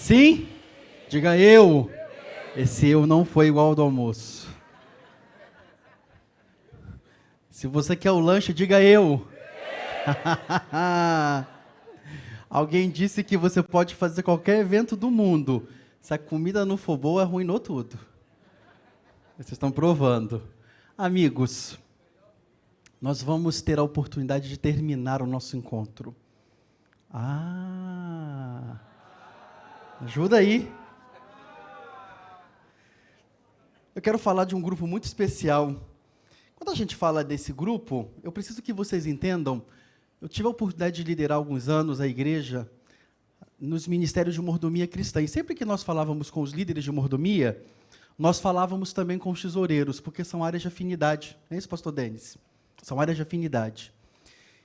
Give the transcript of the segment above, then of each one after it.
Sim? Diga eu. Esse eu não foi igual ao do almoço. Se você quer o lanche, diga eu. Alguém disse que você pode fazer qualquer evento do mundo. Se a comida não for boa, arruinou tudo. Vocês estão provando. Amigos, nós vamos ter a oportunidade de terminar o nosso encontro. Ajuda aí. Eu quero falar de um grupo muito especial. Quando a gente fala desse grupo, eu preciso que vocês entendam, eu tive a oportunidade de liderar há alguns anos a igreja nos ministérios de mordomia cristã. E sempre que nós falávamos com os líderes de mordomia, nós falávamos também com os tesoureiros, porque são áreas de afinidade. Não é isso, pastor Denis? São áreas de afinidade.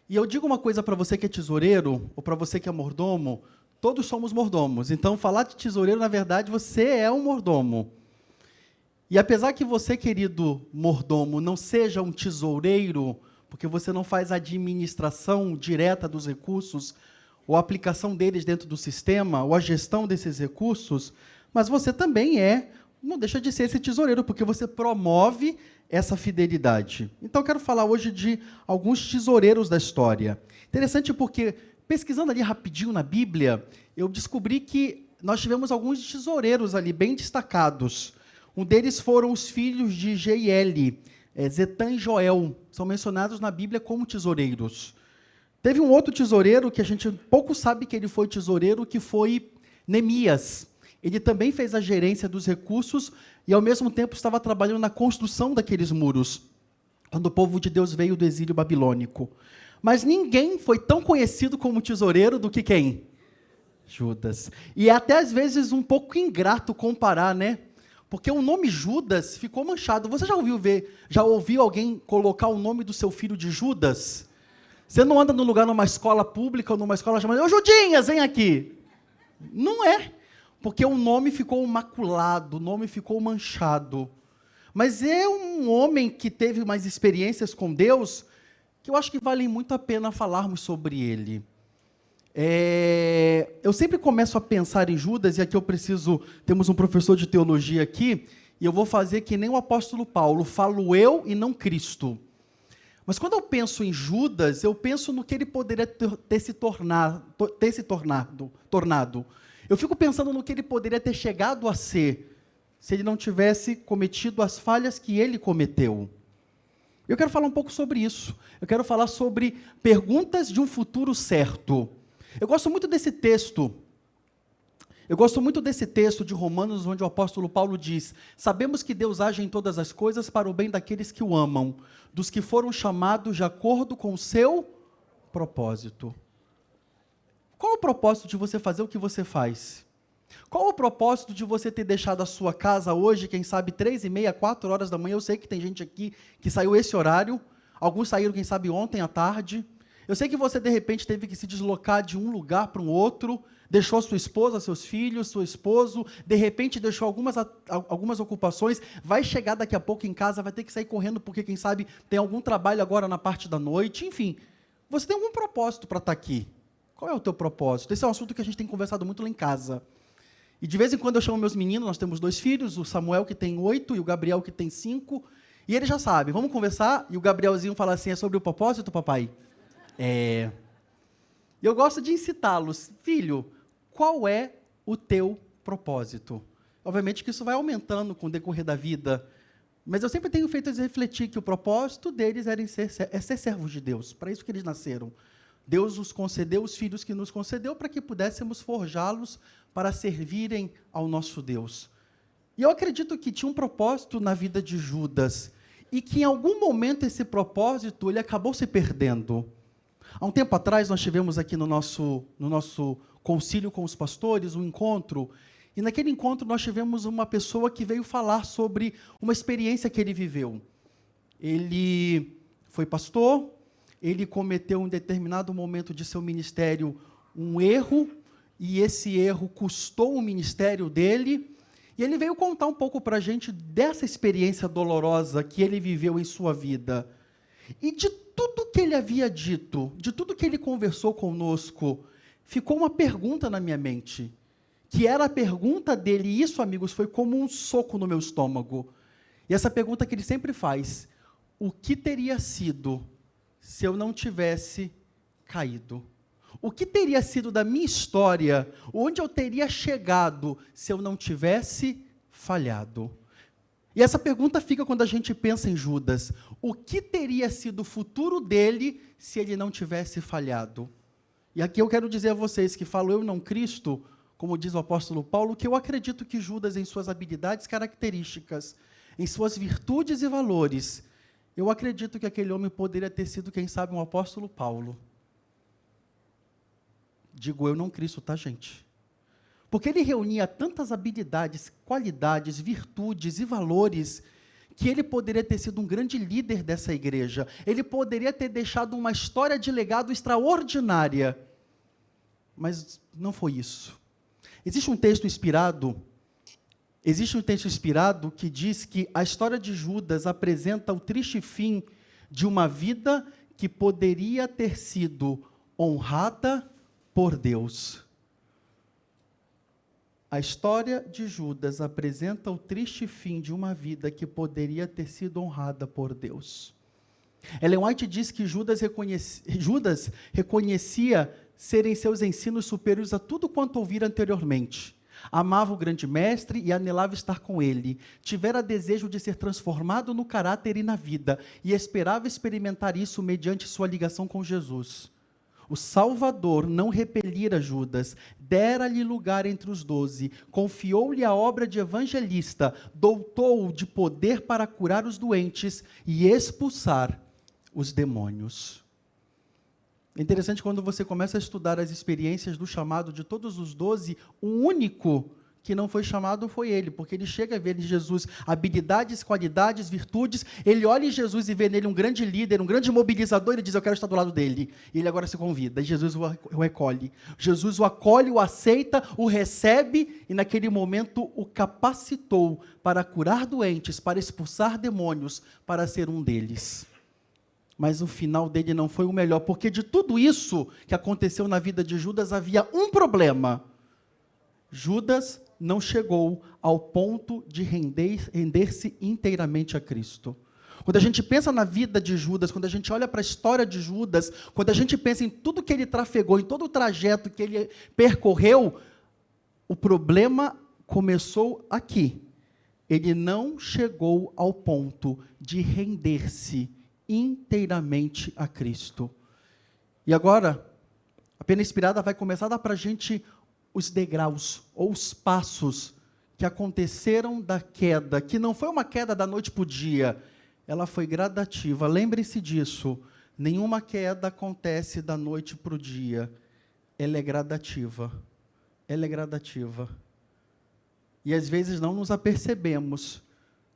E eu digo uma coisa para você que é tesoureiro, ou para você que é mordomo, todos somos mordomos. Então, falar de tesoureiro, na verdade, você é um mordomo. E apesar que você, querido mordomo, não seja um tesoureiro, porque você não faz a administração direta dos recursos, ou a aplicação deles dentro do sistema, ou a gestão desses recursos, mas você também não deixa de ser esse tesoureiro, porque você promove essa fidelidade. Então, eu quero falar hoje de alguns tesoureiros da história. Interessante porque, pesquisando ali rapidinho na Bíblia, eu descobri que nós tivemos alguns tesoureiros ali bem destacados. Um deles foram os filhos de Jeiel, Zetã e Joel, são mencionados na Bíblia como tesoureiros. Teve um outro tesoureiro que a gente pouco sabe que ele foi tesoureiro, que foi Neemias. Ele também fez a gerência dos recursos e, ao mesmo tempo, estava trabalhando na construção daqueles muros, quando o povo de Deus veio do exílio babilônico. Mas ninguém foi tão conhecido como tesoureiro do que quem? Judas. E é até, às vezes, um pouco ingrato comparar, né? Porque o nome Judas ficou manchado. Você já ouviu alguém colocar o nome do seu filho de Judas? Você não anda numa escola pública ou numa escola chamada, ô Judinhas, vem aqui. Não é. Porque o nome ficou maculado, o nome ficou manchado. Mas é um homem que teve mais experiências com Deus, que eu acho que vale muito a pena falarmos sobre ele. Eu sempre começo a pensar em Judas, e aqui temos um professor de teologia aqui, e eu vou fazer que nem o apóstolo Paulo, falo eu e não Cristo. Mas quando eu penso em Judas, eu penso no que ele poderia ter se tornado. Eu fico pensando no que ele poderia ter chegado a ser, se ele não tivesse cometido as falhas que ele cometeu. Eu quero falar um pouco sobre isso. Eu quero falar sobre perguntas de um futuro certo. Eu gosto muito desse texto de Romanos, onde o apóstolo Paulo diz: sabemos que Deus age em todas as coisas para o bem daqueles que o amam, dos que foram chamados de acordo com o seu propósito. Qual o propósito de você fazer o que você faz? Qual o propósito de você ter deixado a sua casa hoje, quem sabe 3h30, 4 horas da manhã? Eu sei que tem gente aqui que saiu esse horário, alguns saíram, quem sabe, ontem à tarde. Eu sei que você, de repente, teve que se deslocar de um lugar para um outro, deixou sua esposa, seus filhos, seu esposo, de repente deixou algumas ocupações, vai chegar daqui a pouco em casa, vai ter que sair correndo porque, quem sabe, tem algum trabalho agora na parte da noite, enfim. Você tem algum propósito para estar aqui? Qual é o teu propósito? Esse é um assunto que a gente tem conversado muito lá em casa. E de vez em quando eu chamo meus meninos, nós temos 2 filhos, o Samuel que tem 8 e o Gabriel que tem 5, e eles já sabem, vamos conversar, e o Gabrielzinho fala assim, é sobre o propósito, papai? Eu gosto de incitá-los, filho, qual é o teu propósito? Obviamente que isso vai aumentando com o decorrer da vida, mas eu sempre tenho feito eles refletir que o propósito deles é ser servos de Deus, para isso que eles nasceram. Deus nos concedeu os filhos que nos concedeu para que pudéssemos forjá-los para servirem ao nosso Deus. E eu acredito que tinha um propósito na vida de Judas, e que em algum momento esse propósito ele acabou se perdendo. Há um tempo atrás, nós tivemos aqui no nosso concílio com os pastores, um encontro, e naquele encontro nós tivemos uma pessoa que veio falar sobre uma experiência que ele viveu. Ele foi pastor, ele cometeu em determinado momento de seu ministério um erro, e esse erro custou o ministério dele, e ele veio contar um pouco para a gente dessa experiência dolorosa que ele viveu em sua vida. E de tudo que ele havia dito, de tudo que ele conversou conosco, ficou uma pergunta na minha mente, que era a pergunta dele, e isso, amigos, foi como um soco no meu estômago. E essa pergunta que ele sempre faz: o que teria sido se eu não tivesse caído? O que teria sido da minha história, onde eu teria chegado se eu não tivesse falhado? E essa pergunta fica quando a gente pensa em Judas. O que teria sido o futuro dele se ele não tivesse falhado? E aqui eu quero dizer a vocês que falo eu não Cristo, como diz o apóstolo Paulo, que eu acredito que Judas, em suas habilidades características, em suas virtudes e valores, eu acredito que aquele homem poderia ter sido, quem sabe, um apóstolo Paulo. Digo eu não Cristo, tá, gente? Porque ele reunia tantas habilidades, qualidades, virtudes e valores, que ele poderia ter sido um grande líder dessa igreja. Ele poderia ter deixado uma história de legado extraordinária. Mas não foi isso. Existe um texto inspirado que diz que a história de Judas apresenta o triste fim de uma vida que poderia ter sido honrada por Deus. A história de Judas apresenta o triste fim de uma vida que poderia ter sido honrada por Deus. Ellen White diz que Judas reconhecia ser em seus ensinos superiores a tudo quanto ouvira anteriormente. Amava o grande mestre e anelava estar com ele. Tivera desejo de ser transformado no caráter e na vida, e esperava experimentar isso mediante sua ligação com Jesus. O Salvador não repelira Judas, dera-lhe lugar entre os 12, confiou-lhe a obra de evangelista, dotou-o de poder para curar os doentes e expulsar os demônios. É interessante quando você começa a estudar as experiências do chamado de todos os 12, o único que não foi chamado foi ele, porque ele chega a ver em Jesus habilidades, qualidades, virtudes, ele olha em Jesus e vê nele um grande líder, um grande mobilizador, ele diz, eu quero estar do lado dele. E ele agora se convida, e Jesus o recolhe. Jesus o acolhe, o aceita, o recebe, e naquele momento o capacitou para curar doentes, para expulsar demônios, para ser um deles. Mas o final dele não foi o melhor, porque de tudo isso que aconteceu na vida de Judas, havia um problema. Judas não chegou ao ponto de render-se inteiramente a Cristo. Quando a gente pensa na vida de Judas, quando a gente olha para a história de Judas, quando a gente pensa em tudo que ele trafegou, em todo o trajeto que ele percorreu, o problema começou aqui. Ele não chegou ao ponto de render-se inteiramente a Cristo. E agora, a Pena Inspirada vai começar a dar para a gente os degraus, ou os passos que aconteceram da queda, que não foi uma queda da noite para o dia, ela foi gradativa. Lembre-se disso, nenhuma queda acontece da noite para o dia, ela é gradativa, ela é gradativa. E às vezes não nos apercebemos,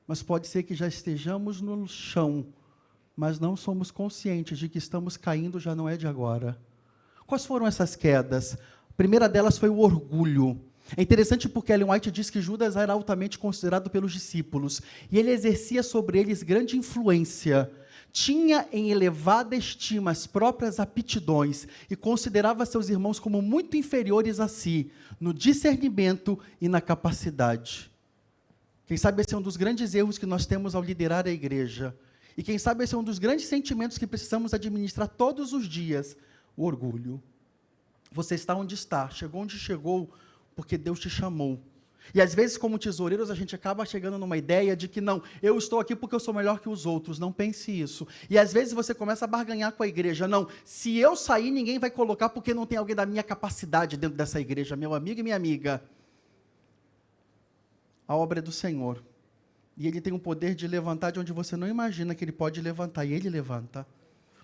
mas pode ser que já estejamos no chão, mas não somos conscientes de que estamos caindo, já não é de agora. Quais foram essas quedas? A primeira delas foi o orgulho. É interessante porque Ellen White diz que Judas era altamente considerado pelos discípulos, e ele exercia sobre eles grande influência. Tinha em elevada estima as próprias aptidões, e considerava seus irmãos como muito inferiores a si, no discernimento e na capacidade. Quem sabe esse é um dos grandes erros que nós temos ao liderar a igreja. E quem sabe esse é um dos grandes sentimentos que precisamos administrar todos os dias, o orgulho. Você está onde está, chegou onde chegou, porque Deus te chamou. E às vezes, como tesoureiros, a gente acaba chegando numa ideia de que não, eu estou aqui porque eu sou melhor que os outros, não pense isso. E às vezes você começa a barganhar com a igreja, não, se eu sair, ninguém vai colocar porque não tem alguém da minha capacidade dentro dessa igreja, meu amigo e minha amiga. A obra é do Senhor. E Ele tem o poder de levantar de onde você não imagina que Ele pode levantar, e Ele levanta.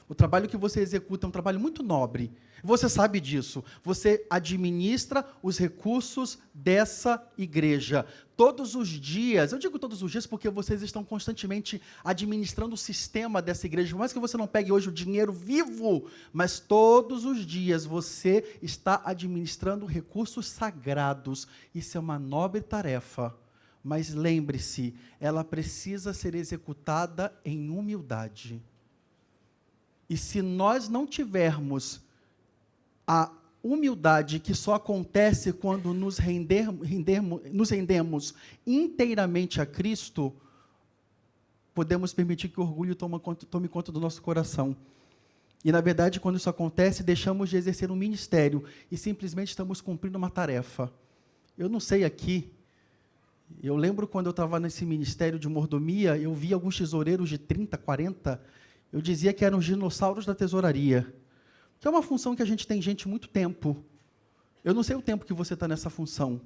O trabalho que você executa é um trabalho muito nobre. Você sabe disso. Você administra os recursos dessa igreja. Todos os dias, eu digo todos os dias porque vocês estão constantemente administrando o sistema dessa igreja. Por mais que você não pegue hoje o dinheiro vivo, mas todos os dias você está administrando recursos sagrados. Isso é uma nobre tarefa. Mas lembre-se, ela precisa ser executada em humildade. E se nós não tivermos a humildade que só acontece quando nos rendemos inteiramente a Cristo, podemos permitir que o orgulho tome conta do nosso coração. E, na verdade, quando isso acontece, deixamos de exercer um ministério e simplesmente estamos cumprindo uma tarefa. Eu não sei aqui, eu lembro quando eu estava nesse ministério de mordomia, eu vi alguns tesoureiros de 30, 40, eu dizia que eram os dinossauros da tesouraria. Que é uma função que a gente tem gente muito tempo. Eu não sei o tempo que você está nessa função,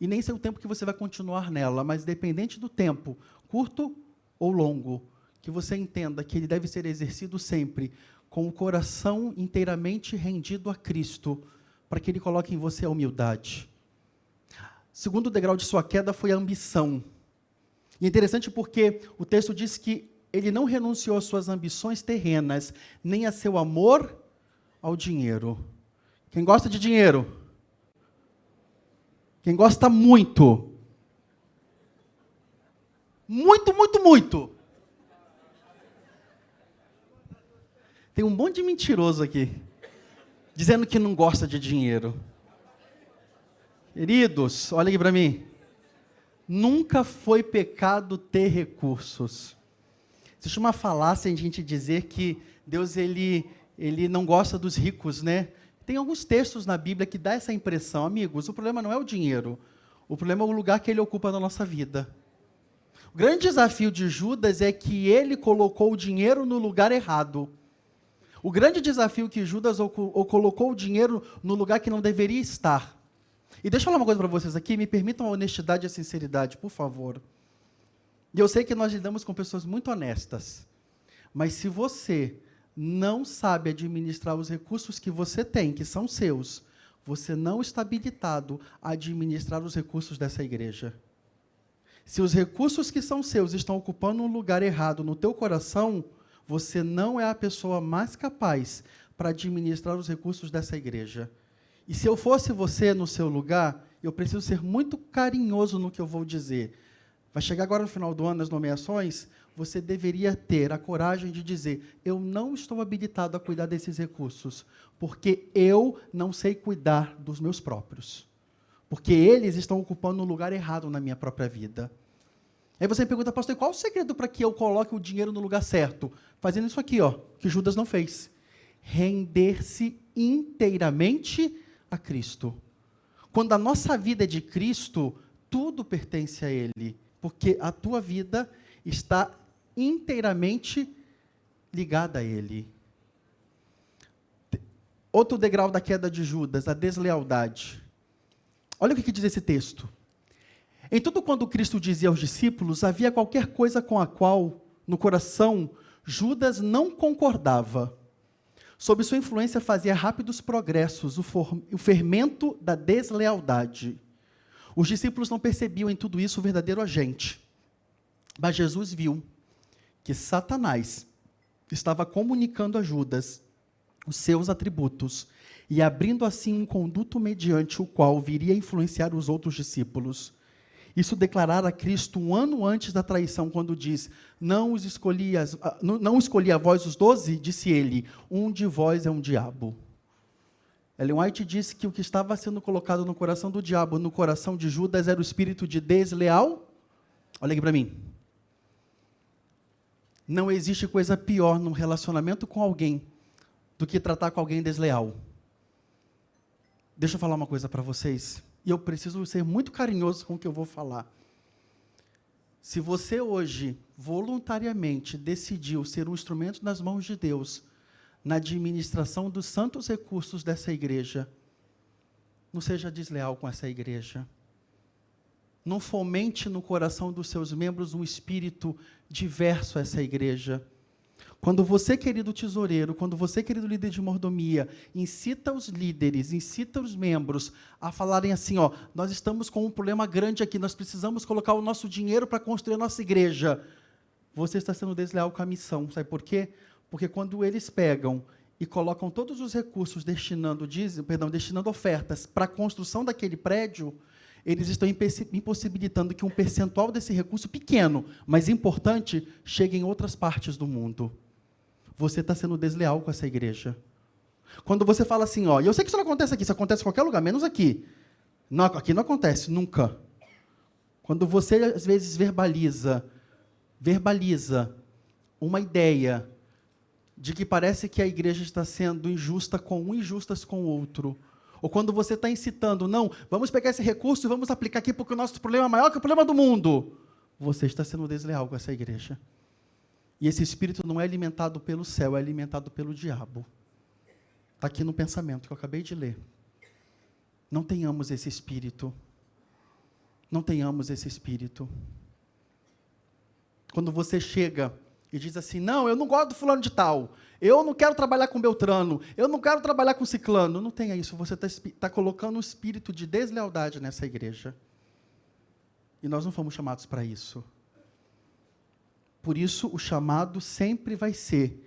e nem sei o tempo que você vai continuar nela, mas dependente do tempo, curto ou longo, que você entenda que ele deve ser exercido sempre com o coração inteiramente rendido a Cristo, para que ele coloque em você a humildade. Segundo degrau de sua queda foi a ambição. E é interessante porque o texto diz que ele não renunciou às suas ambições terrenas, nem a seu amor ao dinheiro. Quem gosta de dinheiro? Quem gosta muito? Muito, muito, muito. Tem um monte de mentiroso aqui, dizendo que não gosta de dinheiro. Queridos, olha aqui para mim. Nunca foi pecado ter recursos. Existe uma falácia em a gente dizer que Deus ele não gosta dos ricos, né? Tem alguns textos na Bíblia que dá essa impressão. Amigos, o problema não é o dinheiro. O problema é o lugar que ele ocupa na nossa vida. O grande desafio de Judas é que ele colocou o dinheiro no lugar errado. O grande desafio que Judas colocou o dinheiro no lugar que não deveria estar. E deixa eu falar uma coisa para vocês aqui, me permitam a honestidade e a sinceridade, por favor. E eu sei que nós lidamos com pessoas muito honestas, mas se você não sabe administrar os recursos que você tem, que são seus, você não está habilitado a administrar os recursos dessa igreja. Se os recursos que são seus estão ocupando um lugar errado no teu coração, você não é a pessoa mais capaz para administrar os recursos dessa igreja. E se eu fosse você no seu lugar, eu preciso ser muito carinhoso no que eu vou dizer. Vai chegar agora no final do ano as nomeações, você deveria ter a coragem de dizer: eu não estou habilitado a cuidar desses recursos, porque eu não sei cuidar dos meus próprios. Porque eles estão ocupando um lugar errado na minha própria vida. Aí você me pergunta: pastor, qual o segredo para que eu coloque o dinheiro no lugar certo? Fazendo isso aqui, ó, que Judas não fez. Render-se inteiramente a Cristo. Quando a nossa vida é de Cristo, tudo pertence a Ele, porque a tua vida está inteiramente ligada a Ele. Outro degrau da queda de Judas, a deslealdade. Olha o que diz esse texto. Em tudo quanto Cristo dizia aos discípulos, havia qualquer coisa com a qual, no coração, Judas não concordava. Sob sua influência fazia rápidos progressos, o fermento da deslealdade. Os discípulos não percebiam em tudo isso o verdadeiro agente. Mas Jesus viu que Satanás estava comunicando a Judas os seus atributos e abrindo assim um conduto mediante o qual viria a influenciar os outros discípulos. Isso declarara a Cristo um ano antes da traição, quando diz: não escolhi a vós os 12, disse ele, um de vós é um diabo. Ellen White disse que o que estava sendo colocado no coração do diabo, no coração de Judas, era o espírito de desleal. Olha aqui para mim. Não existe coisa pior num relacionamento com alguém do que tratar com alguém desleal. Deixa eu falar uma coisa para vocês. E eu preciso ser muito carinhoso com o que eu vou falar. Se você hoje, voluntariamente, decidiu ser um instrumento nas mãos de Deus, na administração dos santos recursos dessa igreja, não seja desleal com essa igreja. Não fomente no coração dos seus membros um espírito diverso a essa igreja. Quando você, querido tesoureiro, quando você, querido líder de mordomia, incita os líderes, incita os membros a falarem assim, ó, nós estamos com um problema grande aqui, nós precisamos colocar o nosso dinheiro para construir a nossa igreja. Você está sendo desleal com a missão. Sabe por quê? Porque quando eles pegam e colocam todos os recursos destinando ofertas para a construção daquele prédio, eles estão impossibilitando que um percentual desse recurso pequeno, mas importante, chegue em outras partes do mundo. Você está sendo desleal com essa igreja. Quando você fala assim, ó, e eu sei que isso não acontece aqui, isso acontece em qualquer lugar, menos aqui. Não, aqui não acontece, nunca. Quando você, às vezes, verbaliza uma ideia de que parece que a igreja está sendo injusta com um, injustas com o outro. Ou quando você está incitando, não, vamos pegar esse recurso e vamos aplicar aqui porque o nosso problema é maior que o problema do mundo. Você está sendo desleal com essa igreja. E esse espírito não é alimentado pelo céu, é alimentado pelo diabo. Está aqui no pensamento que eu acabei de ler. Não tenhamos esse espírito. Não tenhamos esse espírito. Quando você chega e diz assim, não, eu não gosto do fulano de tal, eu não quero trabalhar com Beltrano, eu não quero trabalhar com Ciclano, não tenha isso, você está colocando um espírito de deslealdade nessa igreja. E nós não fomos chamados para isso. Por isso, o chamado sempre vai ser,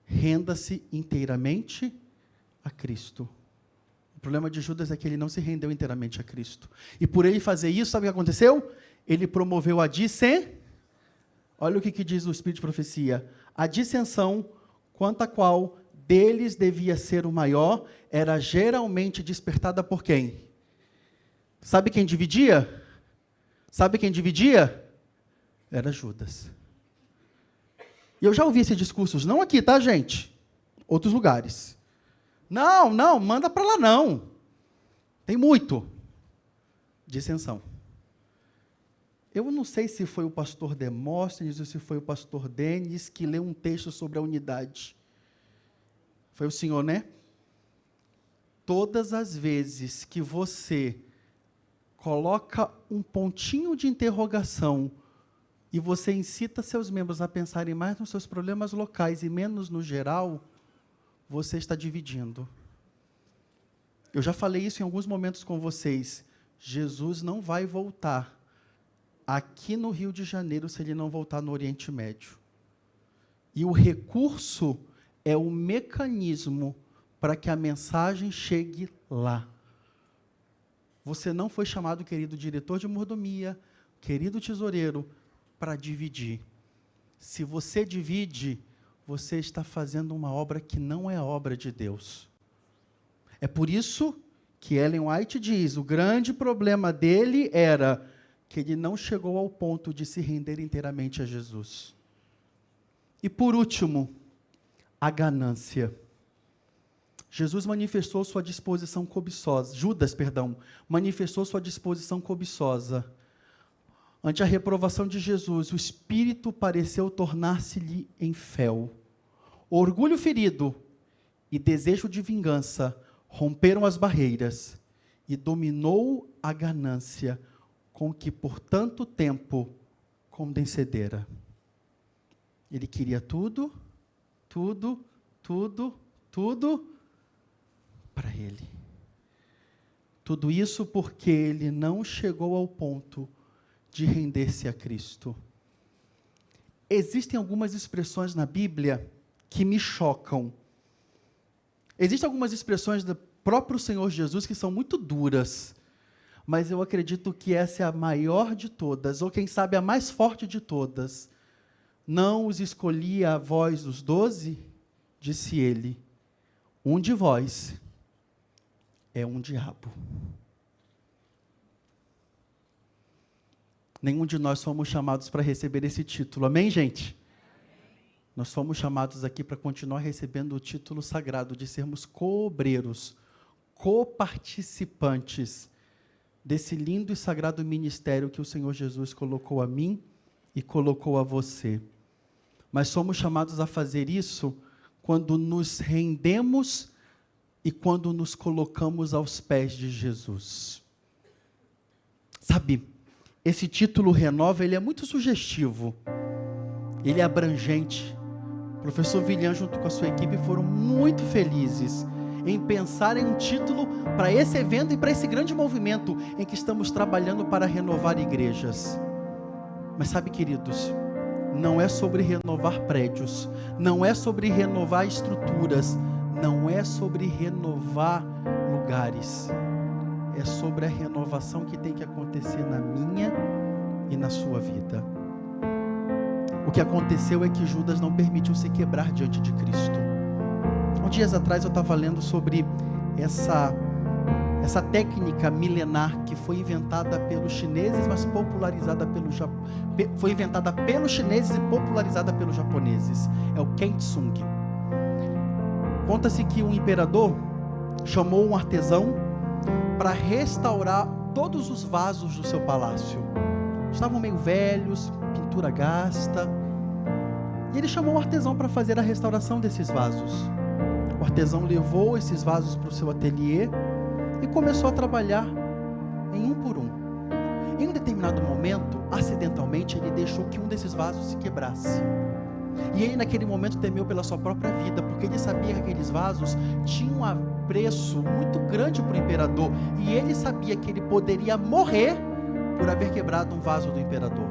renda-se inteiramente a Cristo. O problema de Judas é que ele não se rendeu inteiramente a Cristo. E por ele fazer isso, sabe o que aconteceu? Ele promoveu a dissensão. Olha o que diz o Espírito de Profecia. A dissensão, quanto a qual deles devia ser o maior, era geralmente despertada por quem? Sabe quem dividia? Sabe quem dividia? Era Judas. E eu já ouvi esses discursos, não aqui, tá, gente? Outros lugares. Não, manda para lá não. Tem muito. Dissensão. Eu não sei se foi o pastor Demóstenes ou se foi o pastor Denis que leu um texto sobre a unidade. Foi o senhor, né? Todas as vezes que você coloca um pontinho de interrogação e você incita seus membros a pensarem mais nos seus problemas locais e menos no geral, você está dividindo. Eu já falei isso em alguns momentos com vocês. Jesus não vai voltar aqui no Rio de Janeiro se ele não voltar no Oriente Médio. E o recurso é o mecanismo para que a mensagem chegue lá. Você não foi chamado, querido diretor de mordomia, querido tesoureiro, para dividir. Se você divide, você está fazendo uma obra que não é obra de Deus. É por isso que Ellen White diz, o grande problema dele era que ele não chegou ao ponto de se render inteiramente a Jesus. E por último, a ganância. Jesus manifestou sua disposição cobiçosa, Judas, manifestou sua disposição cobiçosa. Ante a reprovação de Jesus, o espírito pareceu tornar-se-lhe em fel. Orgulho ferido e desejo de vingança romperam as barreiras e dominou a ganância com que por tanto tempo condescendera. Ele queria tudo para ele. Tudo isso porque ele não chegou ao ponto de render-se a Cristo. Existem algumas expressões na Bíblia que me chocam. Existem algumas expressões do próprio Senhor Jesus que são muito duras, mas eu acredito que essa é a maior de todas, ou quem sabe a mais forte de todas. Não os escolhi a vós os 12, disse ele, um de vós é um diabo. Nenhum de nós fomos chamados para receber esse título, amém, gente? Nós fomos chamados aqui para continuar recebendo o título sagrado de sermos co-obreiros, coparticipantes desse lindo e sagrado ministério que o Senhor Jesus colocou a mim e colocou a você. Mas somos chamados a fazer isso quando nos rendemos e quando nos colocamos aos pés de Jesus. Sabe, esse título Renova, ele é muito sugestivo, ele é abrangente. O professor William, junto com a sua equipe, foram muito felizes em pensar em um título para esse evento e para esse grande movimento em que estamos trabalhando para renovar igrejas. Mas sabe, queridos, não é sobre renovar prédios, não é sobre renovar estruturas, não é sobre renovar lugares. É sobre a renovação que tem que acontecer na minha e na sua vida. O que aconteceu é que Judas não permitiu se quebrar diante de Cristo. Há uns dias atrás eu estava lendo sobre essa técnica milenar que foi inventada pelos chineses, mas popularizada foi inventada pelos chineses e popularizada pelos japoneses. É o Kensung. Conta-se que um imperador chamou um artesão para restaurar todos os vasos do seu palácio. Estavam meio velhos, pintura gasta. E ele chamou um artesão para fazer a restauração desses vasos. O artesão levou esses vasos para o seu ateliê e começou a trabalhar em um por um. Em um determinado momento, acidentalmente, ele deixou que um desses vasos se quebrasse. E ele naquele momento temeu pela sua própria vida, porque ele sabia que aqueles vasos tinham um preço muito grande para o imperador, e ele sabia que ele poderia morrer por haver quebrado um vaso do imperador.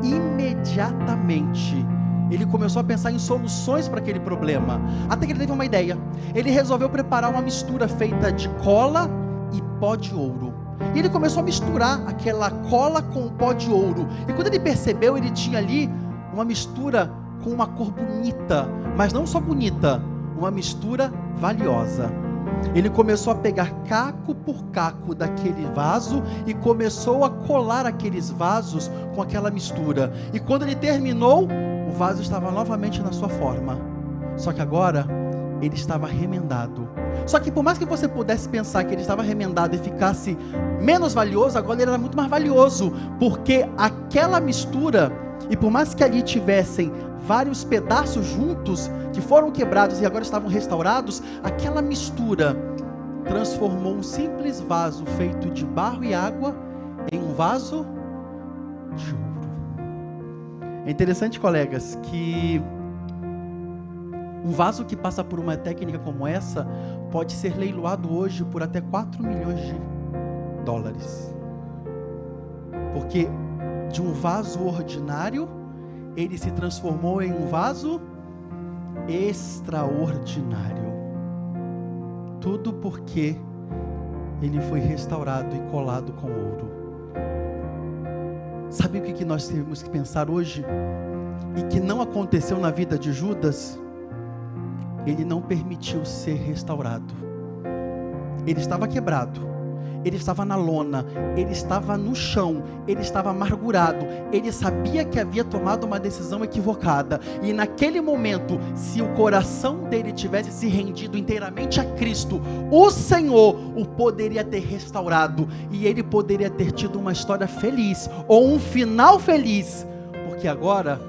Imediatamente, ele começou a pensar em soluções para aquele problema, até que ele teve uma ideia. Ele resolveu preparar uma mistura feita de cola e pó de ouro. E ele começou a misturar aquela cola com o pó de ouro. E quando ele percebeu, ele tinha ali uma mistura com uma cor bonita, mas não só bonita, uma mistura valiosa. Ele começou a pegar caco por caco daquele vaso e começou a colar aqueles vasos com aquela mistura. E quando ele terminou, o vaso estava novamente na sua forma. Só que agora ele estava remendado. Só que por mais que você pudesse pensar que ele estava remendado e ficasse menos valioso, agora ele era muito mais valioso, porque aquela mistura, e por mais que ali tivessem vários pedaços juntos, que foram quebrados e agora estavam restaurados, aquela mistura transformou um simples vaso feito de barro e água em um vaso de ouro. É interessante, colegas, que um vaso que passa por uma técnica como essa pode ser leiloado hoje por até 4 milhões de dólares. Porque de um vaso ordinário, ele se transformou em um vaso extraordinário. Tudo porque ele foi restaurado e colado com ouro. Sabe o que nós temos que pensar hoje? E que não aconteceu na vida de Judas? Ele não permitiu ser restaurado. Ele estava quebrado, ele estava na lona, ele estava no chão, ele estava amargurado, ele sabia que havia tomado uma decisão equivocada, e naquele momento, se o coração dele tivesse se rendido inteiramente a Cristo, o Senhor o poderia ter restaurado, e ele poderia ter tido uma história feliz, ou um final feliz, porque agora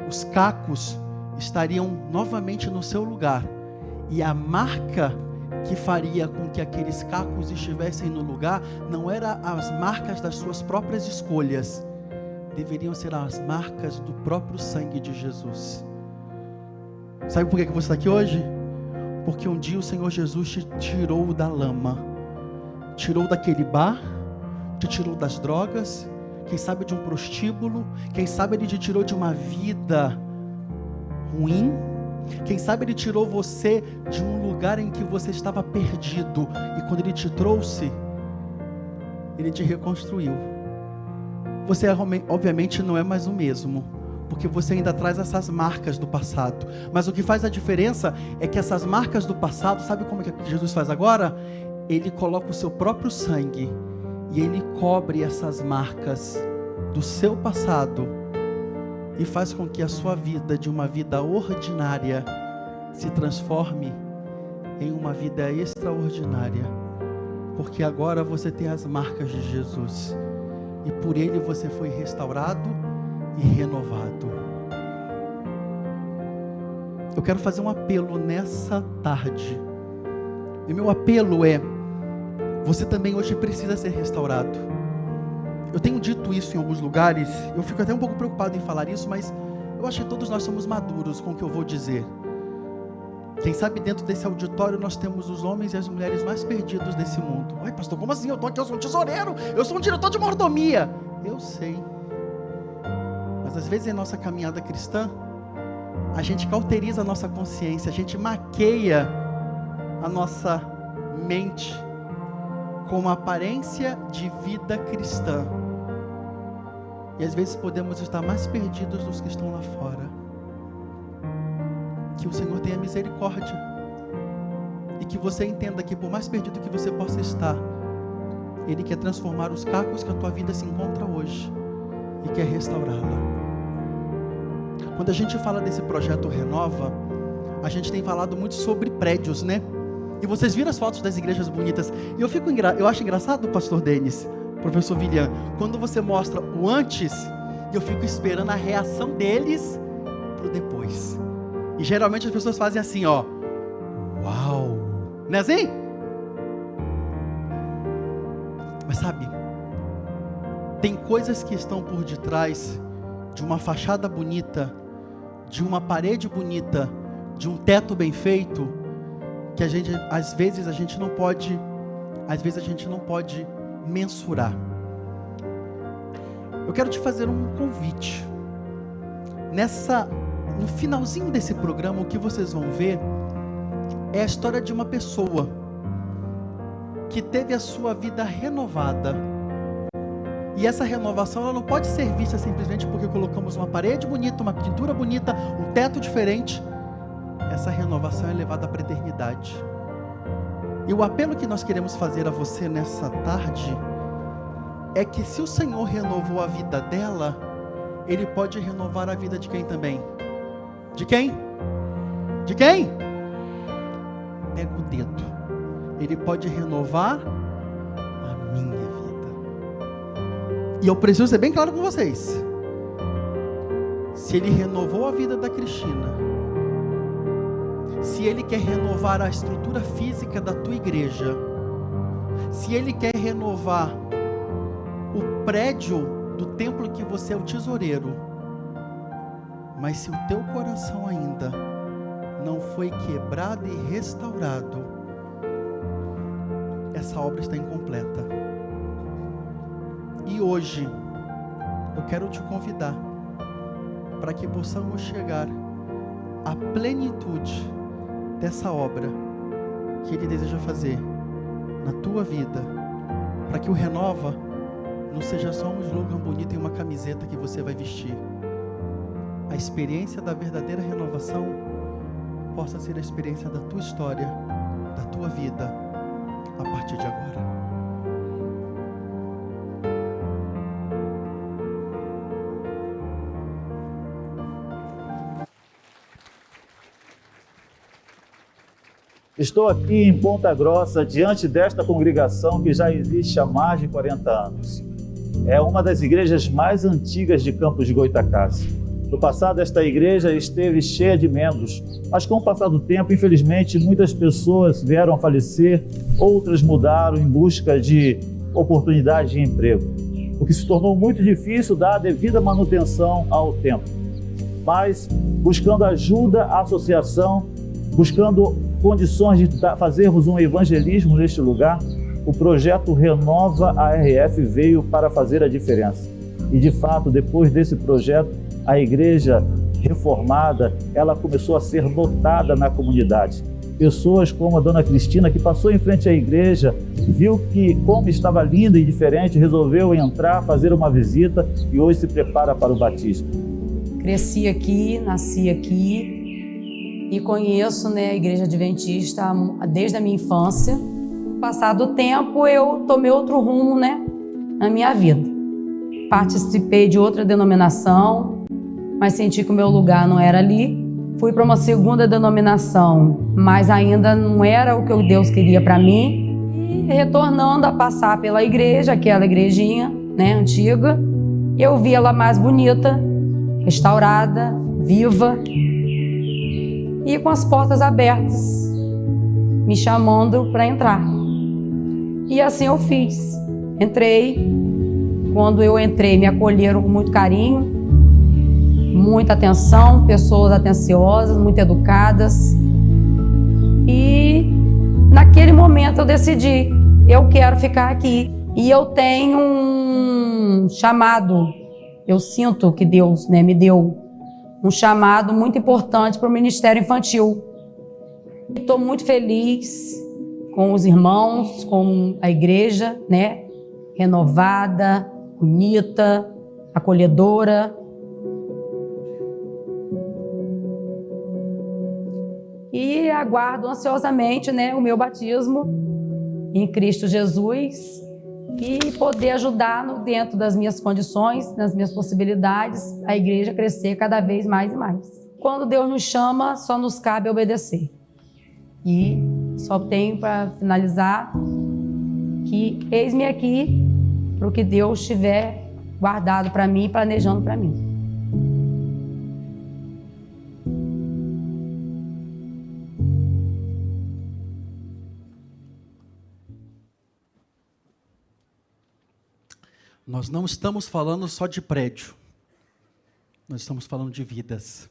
os cacos estariam novamente no seu lugar, e a marca que faria com que aqueles cacos estivessem no lugar, não eram as marcas das suas próprias escolhas, deveriam ser as marcas do próprio sangue de Jesus. Sabe por que você está aqui hoje? Porque um dia o Senhor Jesus te tirou da lama, tirou daquele bar, te tirou das drogas, quem sabe de um prostíbulo, quem sabe Ele te tirou de uma vida ruim, quem sabe Ele tirou você de um lugar em que você estava perdido, e quando Ele te trouxe, Ele te reconstruiu. Você obviamente não é mais o mesmo, porque você ainda traz essas marcas do passado, mas o que faz a diferença é que essas marcas do passado, sabe como é que Jesus faz agora? Ele coloca o seu próprio sangue, e Ele cobre essas marcas do seu passado, e faz com que a sua vida, de uma vida ordinária, se transforme em uma vida extraordinária, porque agora você tem as marcas de Jesus, e por Ele você foi restaurado e renovado. Eu quero fazer um apelo nessa tarde, e meu apelo é: você também hoje precisa ser restaurado. Eu tenho dito isso em alguns lugares, eu fico até um pouco preocupado em falar isso, mas eu acho que todos nós somos maduros com o que eu vou dizer. Quem sabe dentro desse auditório nós temos os homens e as mulheres mais perdidos desse mundo. Ai, pastor, como assim? Eu estou aqui, eu sou um tesoureiro, eu sou um diretor de mordomia. Eu sei, mas às vezes em nossa caminhada cristã, a gente cauteriza a nossa consciência, a gente maqueia a nossa mente com uma aparência de vida cristã, e às vezes podemos estar mais perdidos dos que estão lá fora. Que o Senhor tenha misericórdia, E que você entenda que por mais perdido que você possa estar, Ele quer transformar os cacos que a tua vida se encontra hoje e quer restaurá-la. Quando a gente fala desse projeto Renova, a gente tem falado muito sobre prédios, né? E vocês viram as fotos das igrejas bonitas. E eu acho engraçado o pastor Denis, professor William, quando você mostra o antes, eu fico esperando a reação deles pro depois. E geralmente as pessoas fazem assim, ó. Uau! Não é assim? Mas sabe, tem coisas que estão por detrás de uma fachada bonita, de uma parede bonita, de um teto bem feito, que às vezes a gente não pode mensurar. Eu quero te fazer um convite. No finalzinho desse programa, o que vocês vão ver é a história de uma pessoa que teve a sua vida renovada. E essa renovação, ela não pode ser vista simplesmente porque colocamos uma parede bonita, uma pintura bonita, um teto diferente. Essa renovação é levada para a eternidade. E o apelo que nós queremos fazer a você nessa tarde é que se o Senhor renovou a vida dela, Ele pode renovar a vida de quem também? De quem? De quem? Pega o dedo. Ele pode renovar a minha vida. E eu preciso ser bem claro com vocês. Se Ele renovou a vida da Cristina, se Ele quer renovar a estrutura física da tua igreja, se Ele quer renovar o prédio do templo que você é o tesoureiro, mas se o teu coração ainda não foi quebrado e restaurado, essa obra está incompleta. E hoje eu quero te convidar para que possamos chegar à plenitude dessa obra que Ele deseja fazer na tua vida, para que o Renova não seja só um slogan bonito e uma camiseta que você vai vestir. A experiência da verdadeira renovação possa ser a experiência da tua história, da tua vida, a partir de agora. Estou aqui em Ponta Grossa, diante desta congregação que já existe há mais de 40 anos. É uma das igrejas mais antigas de Campos de Goytacazes. No passado, esta igreja esteve cheia de membros, mas com o passar do tempo, infelizmente, muitas pessoas vieram a falecer, outras mudaram em busca de oportunidade de emprego, o que se tornou muito difícil dar a devida manutenção ao templo. Mas, buscando ajuda à associação, buscando condições de fazermos um evangelismo neste lugar, o projeto Renova ARF veio para fazer a diferença. E de fato, depois desse projeto, a igreja reformada, ela começou a ser notada na comunidade. Pessoas como a dona Cristina, que passou em frente à igreja, viu que como estava linda e diferente, resolveu entrar, fazer uma visita e hoje se prepara para o batismo. Cresci aqui, nasci aqui, e conheço, a Igreja Adventista desde a minha infância. Passado o tempo, eu tomei outro rumo, na minha vida. Participei de outra denominação, mas senti que o meu lugar não era ali. Fui para uma segunda denominação, mas ainda não era o que Deus queria para mim. E retornando a passar pela igreja, aquela igrejinha, antiga, eu vi ela mais bonita, restaurada, viva, e com as portas abertas, me chamando para entrar. E assim eu fiz. Entrei. Quando eu entrei, me acolheram com muito carinho, muita atenção, pessoas atenciosas, muito educadas. E naquele momento eu decidi, eu quero ficar aqui. E eu tenho um chamado, eu sinto que Deus me deu um chamado muito importante para o Ministério Infantil. Estou muito feliz com os irmãos, com a igreja, renovada, bonita, acolhedora. E aguardo ansiosamente, né, o meu batismo em Cristo Jesus e poder ajudar dentro das minhas condições, das minhas possibilidades, a igreja crescer cada vez mais e mais. Quando Deus nos chama, só nos cabe obedecer. E só tenho para finalizar que eis-me aqui para o que Deus tiver guardado para mim, planejando para mim. Nós não estamos falando só de prédio. Nós estamos falando de vidas.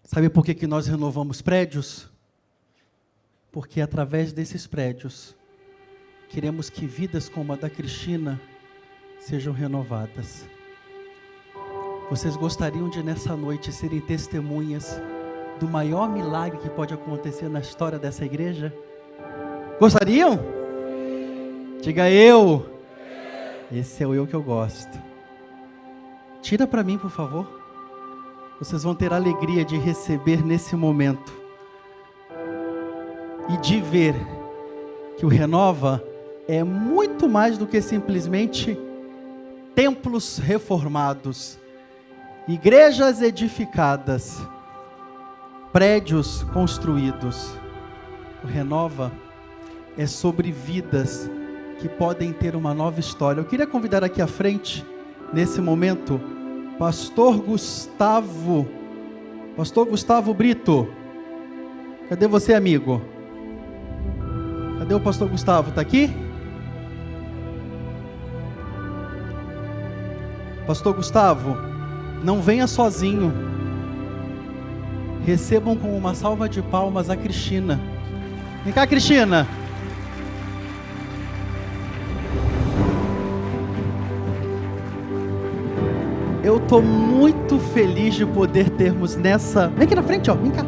Sabe por que nós renovamos prédios? Porque através desses prédios, queremos que vidas como a da Cristina sejam renovadas. Vocês gostariam de nessa noite serem testemunhas do maior milagre que pode acontecer na história dessa igreja? Gostariam? Diga eu. Esse é o eu que eu gosto. Tira para mim, por favor. Vocês vão ter a alegria de receber nesse momento e de ver que o Renova é muito mais do que simplesmente templos reformados, igrejas edificadas, prédios construídos. O Renova é sobre vidas que podem ter uma nova história. Eu queria convidar aqui à frente, nesse momento, Pastor Gustavo Brito. Cadê você, amigo? Cadê o Pastor Gustavo? Está aqui? Pastor Gustavo, não venha sozinho. Recebam com uma salva de palmas a Cristina. Vem cá, Cristina. Eu estou muito feliz de poder termos nessa... Vem aqui na frente, ó. Vem cá.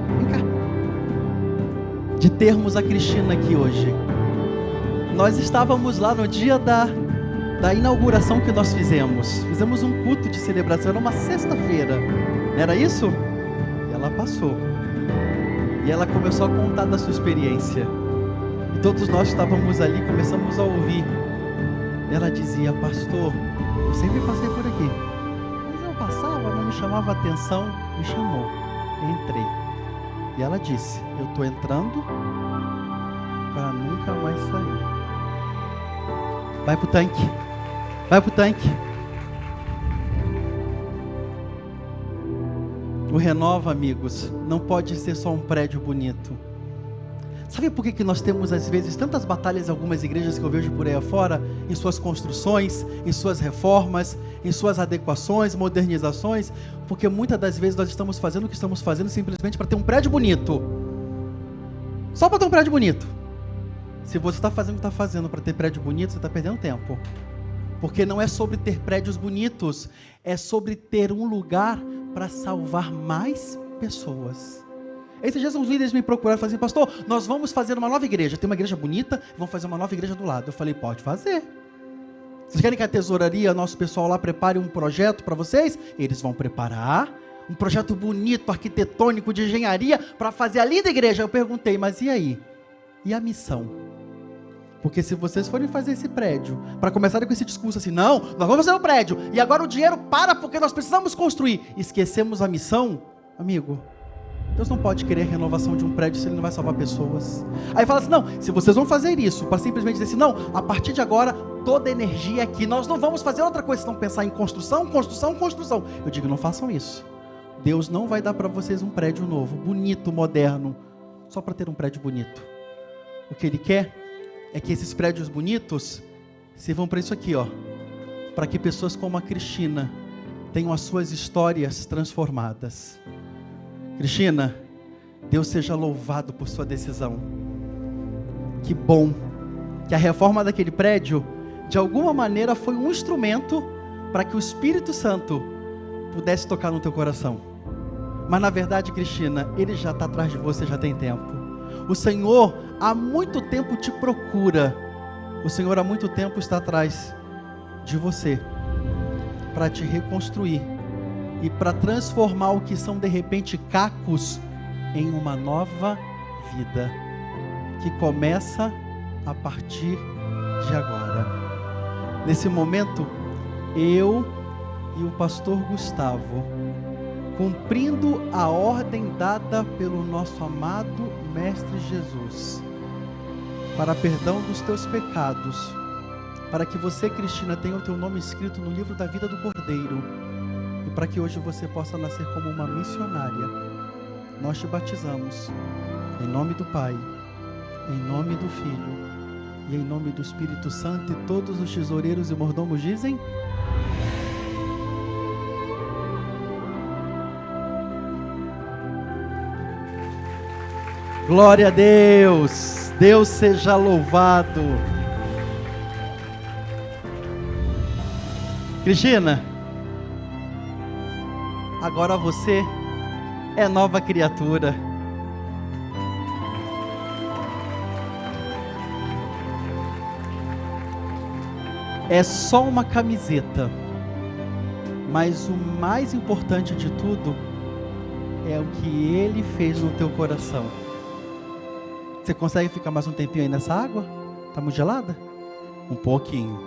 De termos a Cristina aqui hoje. Nós estávamos lá no dia da inauguração que nós fizemos. Fizemos um culto de celebração, era uma sexta-feira. Era isso? E ela passou. E ela começou a contar da sua experiência. E todos nós estávamos ali, começamos a ouvir. E ela dizia: pastor, eu sempre passei por aqui. Não me chamava a atenção, me chamou, entrei. E ela disse: eu estou entrando para nunca mais sair. Vai pro tanque. O Renova, amigos, não pode ser só um prédio bonito. Sabe por que nós temos às vezes tantas batalhas em algumas igrejas que eu vejo por aí afora, em suas construções, em suas reformas, em suas adequações, modernizações? Porque muitas das vezes nós estamos fazendo o que estamos fazendo simplesmente para ter um prédio bonito. Só para ter um prédio bonito. Se você está fazendo o que está fazendo para ter prédio bonito, você está perdendo tempo. Porque não é sobre ter prédios bonitos, é sobre ter um lugar para salvar mais pessoas. Esses dias uns líderes me procuraram e falaram assim: pastor, nós vamos fazer uma nova igreja. Tem uma igreja bonita, vamos fazer uma nova igreja do lado. Eu falei: pode fazer. Vocês querem que a tesouraria, nosso pessoal lá, prepare um projeto para vocês? Eles vão preparar um projeto bonito, arquitetônico, de engenharia, para fazer a linda igreja. Eu perguntei: mas e aí? E a missão? Porque se vocês forem fazer esse prédio, para começarem com esse discurso assim: não, nós vamos fazer um prédio, e agora o dinheiro para porque nós precisamos construir, esquecemos a missão, amigo, Deus não pode querer a renovação de um prédio se Ele não vai salvar pessoas. Aí fala assim: não, se vocês vão fazer isso, para simplesmente dizer assim: não, a partir de agora, toda energia aqui, nós não vamos fazer outra coisa, senão pensar em construção. Eu digo: não façam isso. Deus não vai dar para vocês um prédio novo, bonito, moderno, só para ter um prédio bonito. O que Ele quer é que esses prédios bonitos sirvam para isso aqui, ó, para que pessoas como a Cristina tenham as suas histórias transformadas. Cristina, Deus seja louvado por sua decisão. Que bom que a reforma daquele prédio, de alguma maneira, foi um instrumento para que o Espírito Santo pudesse tocar no teu coração. Mas na verdade, Cristina, Ele já está atrás de você, já tem tempo. O Senhor há muito tempo te procura. O Senhor há muito tempo está atrás de você para te reconstruir e para transformar o que são de repente cacos em uma nova vida, que começa a partir de agora. Nesse momento, eu e o pastor Gustavo, cumprindo a ordem dada pelo nosso amado Mestre Jesus, para perdão dos teus pecados, para que você, Cristina, tenha o teu nome escrito no livro da vida do Cordeiro, e para que hoje você possa nascer como uma missionária, nós te batizamos, em nome do Pai, em nome do Filho, e em nome do Espírito Santo, e todos os tesoureiros e mordomos dizem: glória a Deus, Deus seja louvado. Cristina, agora você é nova criatura. É só uma camiseta, mas o mais importante de tudo é o que Ele fez no teu coração. Você consegue ficar mais um tempinho aí nessa água? Tá muito gelada? Um pouquinho.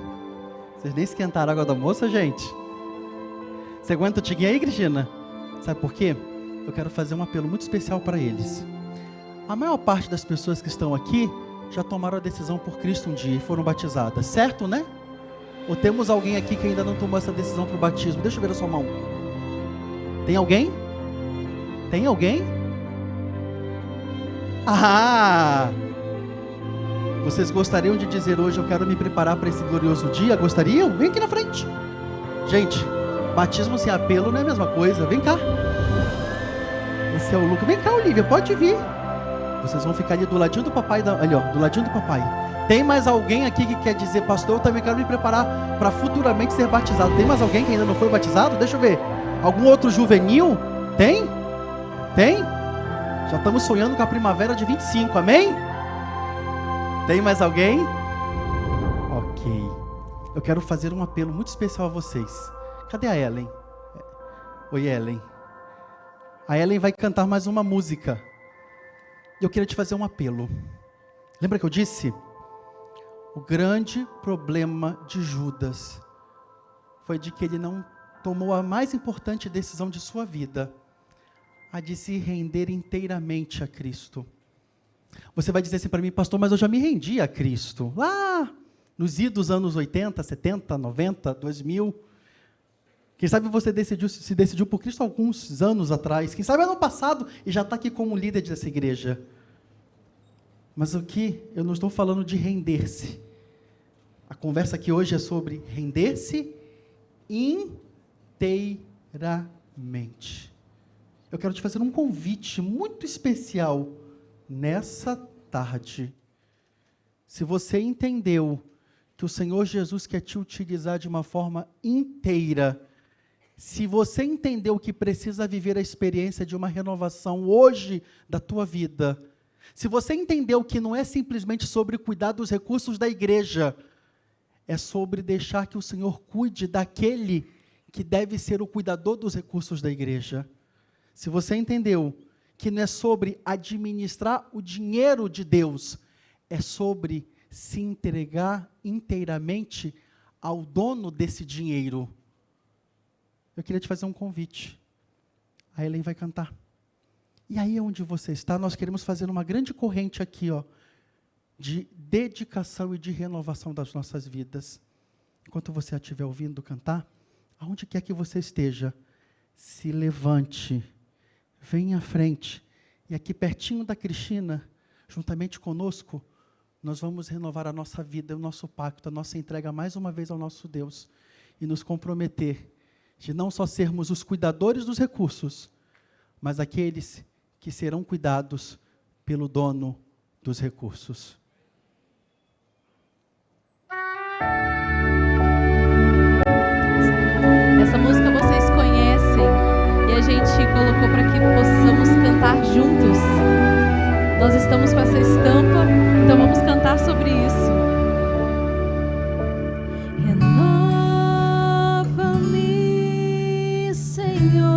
Vocês nem esquentaram a água da moça, gente? Você aguenta o tiguinho aí, Cristina? Sabe por quê? Eu quero fazer um apelo muito especial para eles. A maior parte das pessoas que estão aqui já tomaram a decisão por Cristo um dia e foram batizadas, certo, né? Ou temos alguém aqui que ainda não tomou essa decisão para o batismo? Deixa eu ver a sua mão. Tem alguém? Tem alguém? Ah! Vocês gostariam de dizer hoje: eu quero me preparar para esse glorioso dia? Gostariam? Vem aqui na frente. Gente, batismo sem apelo não é a mesma coisa. Vem cá. Esse é o Lucas. Vem cá, Olivia, pode vir. Vocês vão ficar ali do ladinho do papai. Ali, ó, do ladinho do papai. Tem mais alguém aqui que quer dizer: pastor, eu também quero me preparar para futuramente ser batizado? Tem mais alguém que ainda não foi batizado? Deixa eu ver. Algum outro juvenil? Tem? Tem? Já estamos sonhando com a primavera de 25, amém? Tem mais alguém? Ok. Eu quero fazer um apelo muito especial a vocês. Cadê a Ellen? Oi, Ellen. A Ellen vai cantar mais uma música. E eu queria te fazer um apelo. Lembra que eu disse? O grande problema de Judas foi de que ele não tomou a mais importante decisão de sua vida, a de se render inteiramente a Cristo. Você vai dizer assim para mim: pastor, mas eu já me rendi a Cristo. Lá nos idos anos 80, 70, 90, 2000. Quem sabe você se decidiu por Cristo alguns anos atrás. Quem sabe ano passado e já está aqui como líder dessa igreja. Mas aqui eu não estou falando de render-se. A conversa aqui hoje é sobre render-se inteiramente. Eu quero te fazer um convite muito especial nessa tarde. Se você entendeu que o Senhor Jesus quer te utilizar de uma forma inteira, se você entendeu que precisa viver a experiência de uma renovação hoje da tua vida, se você entendeu que não é simplesmente sobre cuidar dos recursos da igreja, é sobre deixar que o Senhor cuide daquele que deve ser o cuidador dos recursos da igreja. Se você entendeu que não é sobre administrar o dinheiro de Deus, é sobre se entregar inteiramente ao dono desse dinheiro. Eu queria te fazer um convite. A Ellen vai cantar. E aí onde você está, nós queremos fazer uma grande corrente aqui, ó, de dedicação e de renovação das nossas vidas. Enquanto você estiver ouvindo cantar, aonde quer que você esteja, se levante, venha à frente, e aqui pertinho da Cristina, juntamente conosco, nós vamos renovar a nossa vida, o nosso pacto, a nossa entrega mais uma vez ao nosso Deus, e nos comprometer de não só sermos os cuidadores dos recursos, mas aqueles que serão cuidados pelo dono dos recursos. Essa música vocês conhecem e a gente colocou para que possamos cantar juntos. Nós estamos com essa estampa, então vamos cantar sobre isso. Renova-me, Senhor.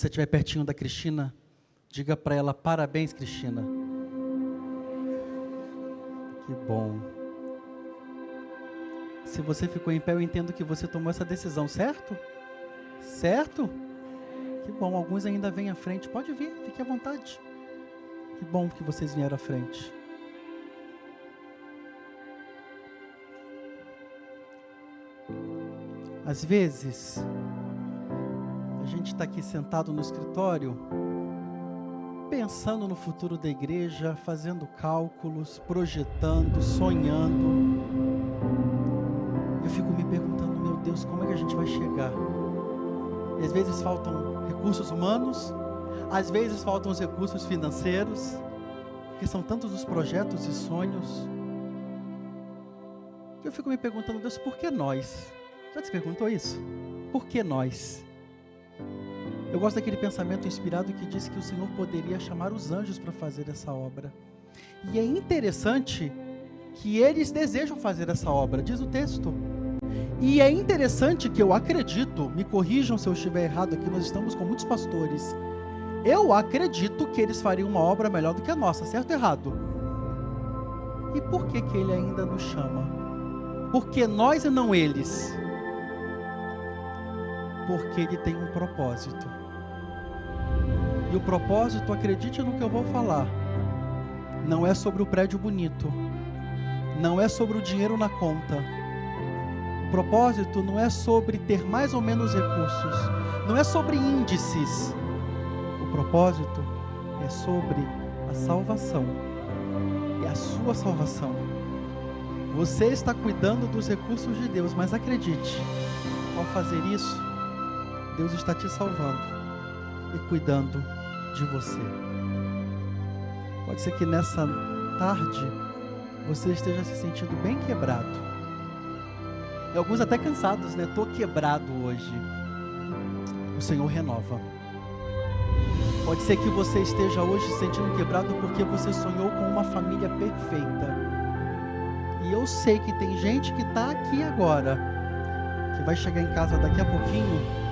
você estiver pertinho da Cristina, diga para ela: parabéns, Cristina. Que bom. Se você ficou em pé, eu entendo que você tomou essa decisão, certo? Certo? Que bom, alguns ainda vêm à frente. Pode vir, fique à vontade. Que bom que vocês vieram à frente. Às vezes, a gente está aqui sentado no escritório, pensando no futuro da igreja, fazendo cálculos, projetando, sonhando. Eu fico me perguntando: meu Deus, como é que a gente vai chegar? E às vezes faltam recursos humanos, às vezes faltam os recursos financeiros, porque são tantos os projetos e sonhos. Eu fico me perguntando: Deus, por que nós? Já te perguntou isso? Por que nós? Eu gosto daquele pensamento inspirado que diz que o Senhor poderia chamar os anjos para fazer essa obra. E é interessante que eles desejam fazer essa obra, diz o texto. E é interessante que eu acredito, me corrijam se eu estiver errado aqui, nós estamos com muitos pastores. Eu acredito que eles fariam uma obra melhor do que a nossa, certo ou errado? E por que que ele ainda nos chama? Porque nós e não eles? Porque ele tem um propósito. E o propósito, acredite no que eu vou falar, não é sobre o prédio bonito, não é sobre o dinheiro na conta. O propósito não é sobre ter mais ou menos recursos, não é sobre índices. O propósito é sobre a salvação, e a sua salvação. Você está cuidando dos recursos de Deus, mas acredite, ao fazer isso, Deus está te salvando e cuidando de você. Pode ser que nessa tarde você esteja se sentindo bem quebrado. E alguns até cansados, né? Estou quebrado hoje. O Senhor renova. Pode ser que você esteja hoje se sentindo quebrado porque você sonhou com uma família perfeita. E eu sei que tem gente que está aqui agora, que vai chegar em casa daqui a pouquinho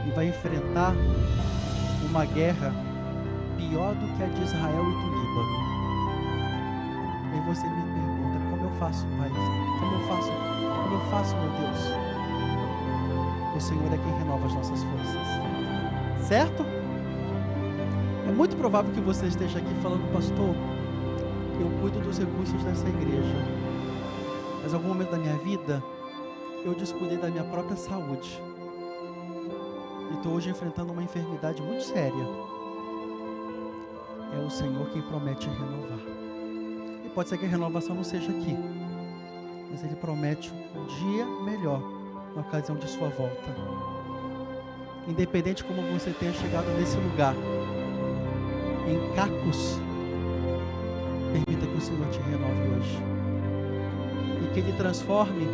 e vai enfrentar uma guerra pior do que a de Israel e do Líbano. E você me pergunta: como eu faço, Pai? Como eu faço? Como eu faço, meu Deus? O Senhor é quem renova as nossas forças. Certo? É muito provável que você esteja aqui falando: pastor, eu cuido dos recursos dessa igreja, mas em algum momento da minha vida eu descuidei da minha própria saúde. E estou hoje enfrentando uma enfermidade muito séria. É o Senhor quem promete renovar. E pode ser que a renovação não seja aqui, mas Ele promete um dia melhor na ocasião de sua volta. Independente como você tenha chegado nesse lugar, em cacos, permita que o Senhor te renove hoje. E que Ele transforme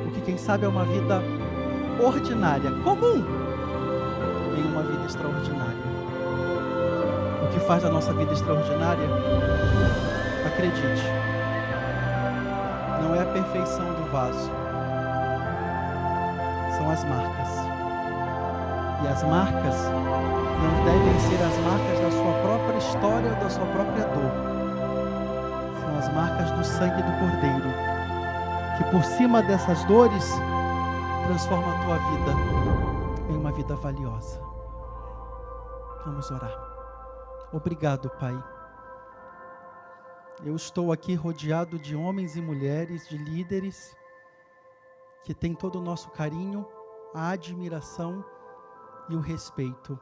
o que quem sabe é uma vida ordinária, comum, em uma vida extraordinária. O que faz a nossa vida extraordinária, acredite, não é a perfeição do vaso, são as marcas. E as marcas não devem ser as marcas da sua própria história ou da sua própria dor. São as marcas do sangue do Cordeiro, que por cima dessas dores transforma a tua vida em uma vida valiosa. Vamos orar. Obrigado, Pai. Eu estou aqui rodeado de homens e mulheres, de líderes, que têm todo o nosso carinho, a admiração e o respeito.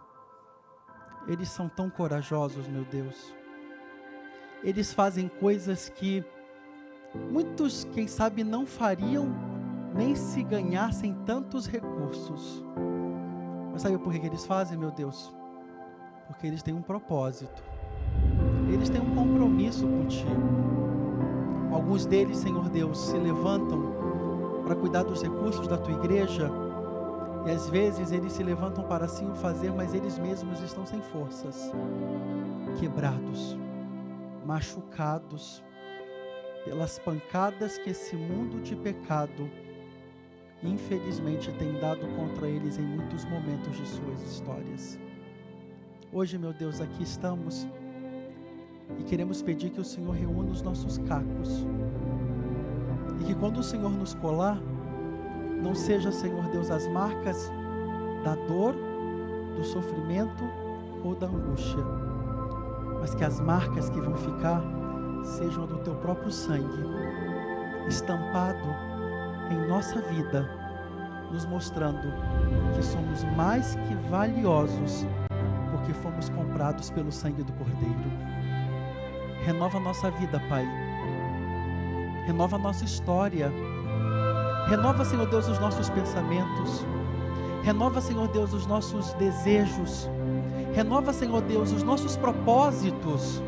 Eles são tão corajosos, meu Deus. Eles fazem coisas que muitos, quem sabe, não fariam nem se ganhassem tantos recursos. Mas sabe por que eles fazem, meu Deus? Porque eles têm um propósito. Eles têm um compromisso contigo. Alguns deles, Senhor Deus, se levantam para cuidar dos recursos da tua igreja. E às vezes eles se levantam para assim o fazer, mas eles mesmos estão sem forças, quebrados, machucados pelas pancadas que esse mundo de pecado, infelizmente, tem dado contra eles em muitos momentos de suas histórias. Hoje, meu Deus, aqui estamos e queremos pedir que o Senhor reúna os nossos cacos. E que quando o Senhor nos colar, não seja, Senhor Deus, as marcas da dor, do sofrimento ou da angústia, mas que as marcas que vão ficar sejam a do Teu próprio sangue, estampado em nossa vida, nos mostrando que somos mais que valiosos, porque fomos comprados pelo sangue do Cordeiro. Renova a nossa vida, Pai. Renova a nossa história. Renova, Senhor Deus, os nossos pensamentos. Renova, Senhor Deus, os nossos desejos. Renova, Senhor Deus, os nossos propósitos.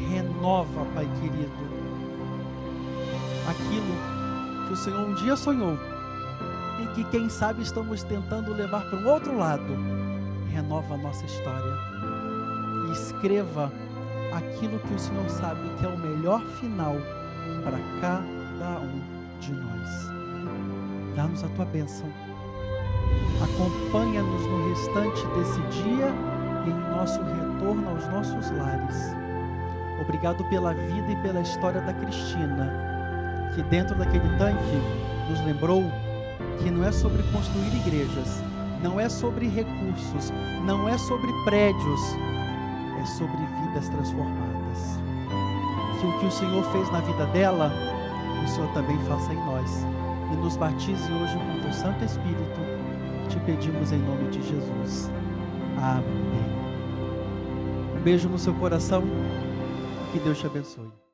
Renova, Pai querido, aquilo que o Senhor um dia sonhou e que, quem sabe, estamos tentando levar para um outro lado. Renova a nossa história e escreva aquilo que o Senhor sabe que é o melhor final para cada um de nós. Dá-nos a Tua bênção. Acompanha-nos no restante desse dia e em nosso retorno aos nossos lares. Obrigado pela vida e pela história da Cristina, que dentro daquele tanque nos lembrou que não é sobre construir igrejas, não é sobre recursos, não é sobre prédios, é sobre vidas transformadas. Que o que o Senhor fez na vida dela, o Senhor também faça em nós. E nos batize hoje com o Teu Santo Espírito. Te pedimos em nome de Jesus. Amém. Um beijo no seu coração. Que Deus te abençoe.